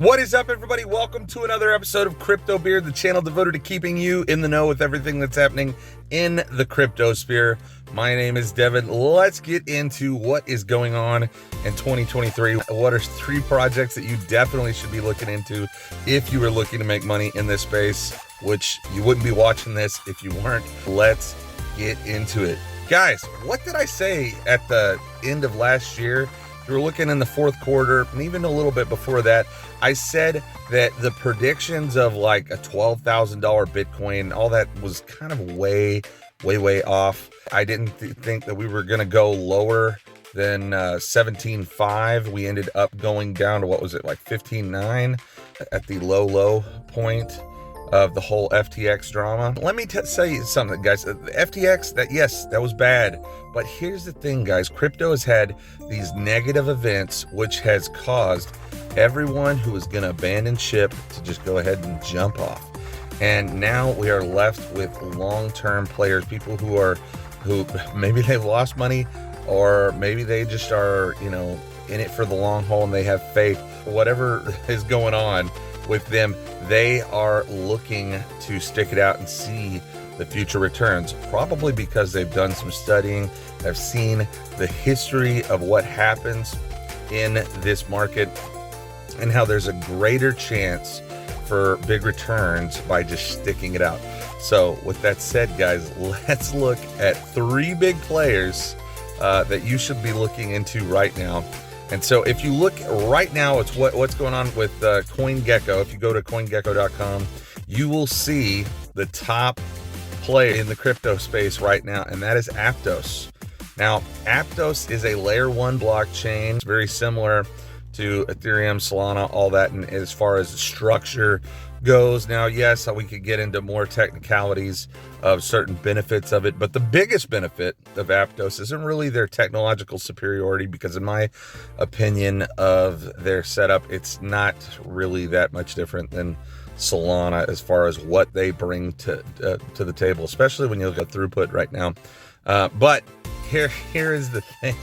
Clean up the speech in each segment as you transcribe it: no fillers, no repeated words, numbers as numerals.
What is up, everybody? Welcome to another episode of Crypto Beard, the channel devoted to keeping you in the know with everything that's happening in the crypto sphere. My name is Devin. Let's get into what is going on in 2023. What are three projects that you definitely should be looking into if you were looking to make money in this space, which you wouldn't be watching this if you weren't. Let's get into it. Guys, what did I say at the end of last year? We were looking in the fourth quarter and even a little bit before that. I said that the predictions of like a $12,000 Bitcoin, all that was kind of way off. I didn't think that we were going to go lower than 17.5. We ended up going down to, what was it, like 15.9 at the low point of the whole FTX drama. Let me tell you something, guys. The FTX, that was bad. But here's the thing, guys. Crypto has had these negative events, which has caused everyone who is going to abandon ship to just go ahead and jump off. And now we are left with long-term players, people who maybe they've lost money, or maybe they just are, in it for the long haul and they have faith. Whatever is going on with them, they are looking to stick it out and see the future returns, probably because they've done some studying, have seen the history of what happens in this market and how there's a greater chance for big returns by just sticking it out. So with that said, guys, let's look at three big players that you should be looking into right now. And so if you look right now, it's what's going on with CoinGecko. If you go to CoinGecko.com, you will see the top player in the crypto space right now, and that is Aptos. Now, Aptos is a layer 1 blockchain. It's very similar to Ethereum, Solana, all that, and as far as the structure goes. Now, yes, we could get into more technicalities of certain benefits of it, but the biggest benefit of Aptos isn't really their technological superiority, because in my opinion of their setup, it's not really that much different than Solana as far as what they bring to the table, especially when you look at throughput right now. But here is the thing.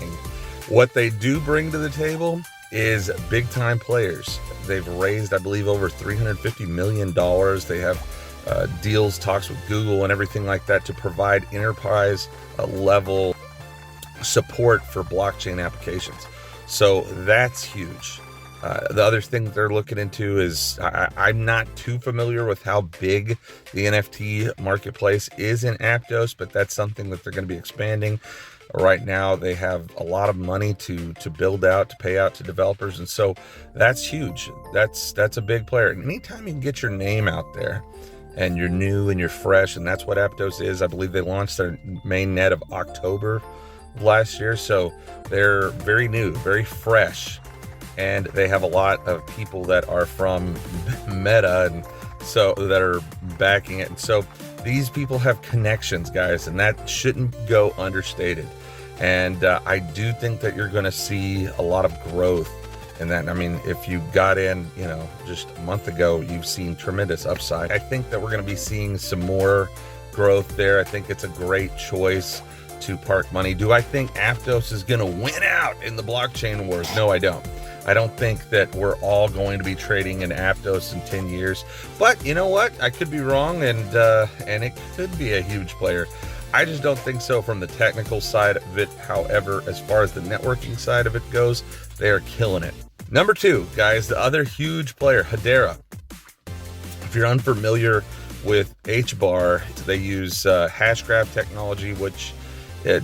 What they do bring to the table is big time players. They've raised, I believe, over $350 million. They have deals, talks with Google and everything like that to provide enterprise level support for blockchain applications. So that's huge. The other thing that they're looking into is, I'm not too familiar with how big the NFT marketplace is in Aptos, but that's something that they're going to be expanding. Right now, they have a lot of money to build out, to pay out to developers, and so that's huge. That's a big player. And anytime you can get your name out there, and you're new and you're fresh, and that's what Aptos is. I believe they launched their main net of October of last year, so they're very new, very fresh, and they have a lot of people that are from Meta, and so that are backing it. And so these people have connections, guys, and that shouldn't go understated. And I do think that you're going to see a lot of growth in that. I mean, if you got in, just a month ago, you've seen tremendous upside. I think that we're going to be seeing some more growth there. I think it's a great choice to park money. Do I think Aptos is going to win out in the blockchain wars? No, I don't. I don't think that we're all going to be trading in Aptos in 10 years. But you know what? I could be wrong, and it could be a huge player. I just don't think so from the technical side of it. However, as far as the networking side of it goes, they are killing it. Number two, guys, the other huge player, Hedera. If you're unfamiliar with HBAR, they use hashgraph technology, which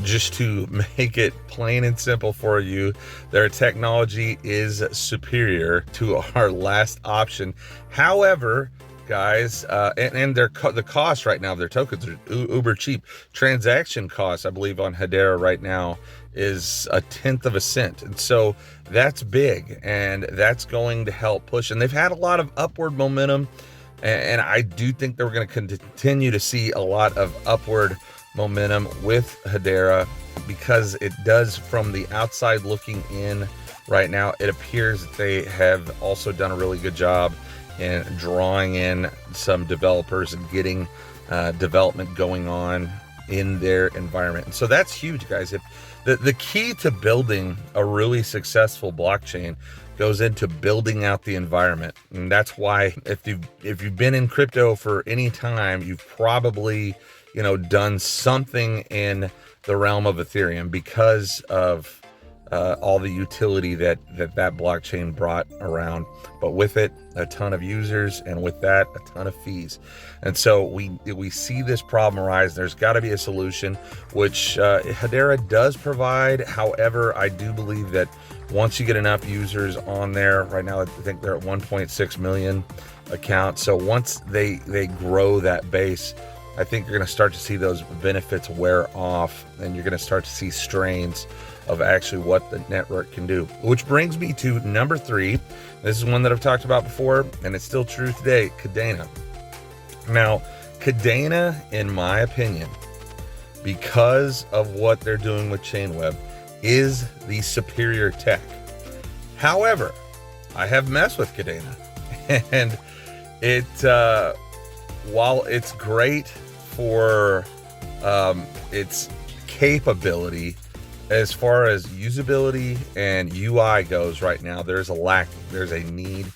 just to make it plain and simple for you, their technology is superior to our last option. However, guys, and the cost right now of their tokens are uber cheap. Transaction costs, I believe, on Hedera right now is 1/10 of a cent, and so that's big, and that's going to help push. And they've had a lot of upward momentum, and I do think that we're going to continue to see a lot of upward momentum with Hedera, because it does, from the outside looking in right now, it appears that they have also done a really good job in drawing in some developers and getting development going on in their environment. And so that's huge, guys. If the key to building a really successful blockchain goes into building out the environment. And that's why if you've been in crypto for any time, you've probably, done something in the realm of Ethereum because of all the utility that blockchain brought around, but with it a ton of users, and with that a ton of fees. And so we see this problem arise. There's got to be a solution, which Hedera does provide. However, I do believe that once you get enough users on there, right now I think they're at 1.6 million accounts, so once they grow that base, I think you're going to start to see those benefits wear off, and you're going to start to see strains of actually what the network can do. Which brings me to number 3. This is one that I've talked about before, and it's still true today, KDA. Now, KDA, in my opinion, because of what they're doing with Chainweb, is the superior tech. However, I have messed with KDA, and it while it's great for its capability, as far as usability and UI goes right now, there's a need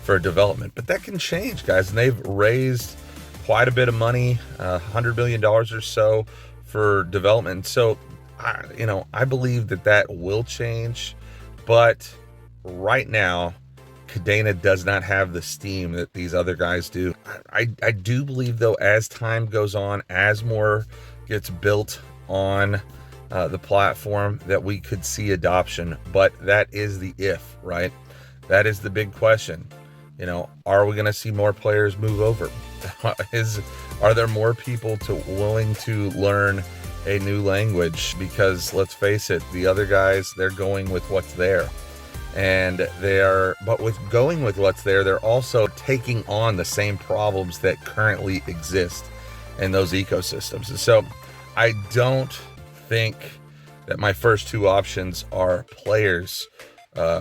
for development, but that can change, guys. And they've raised quite a bit of money, $100 million or so for development. So, I believe that will change, but right now, KDA does not have the steam that these other guys do. I do believe, though, as time goes on, as more gets built on the platform, that we could see adoption. But that is the if, right? That is the big question. Are we going to see more players move over? Are there more people willing to learn a new language? Because let's face it, the other guys, they're going with what's there. But with going with what's there, they're also taking on the same problems that currently exist in those ecosystems. And so I don't think that my first two options are players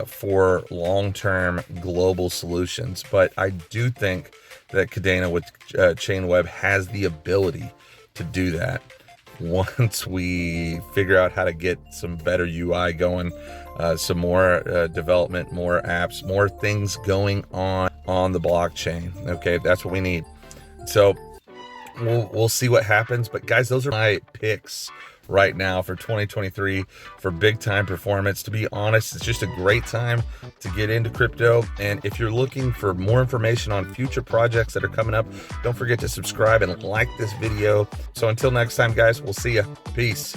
for long-term global solutions, but I do think that KDA with Chainweb has the ability to do that once we figure out how to get some better UI going, some more development, more apps, more things going on the blockchain. Okay, that's what we need. So we'll see what happens. But guys, those are my picks right now for 2023 for big time performance. To be honest, it's just a great time to get into crypto. And if you're looking for more information on future projects that are coming up, don't forget to subscribe and like this video. So until next time, guys, we'll see you. Peace.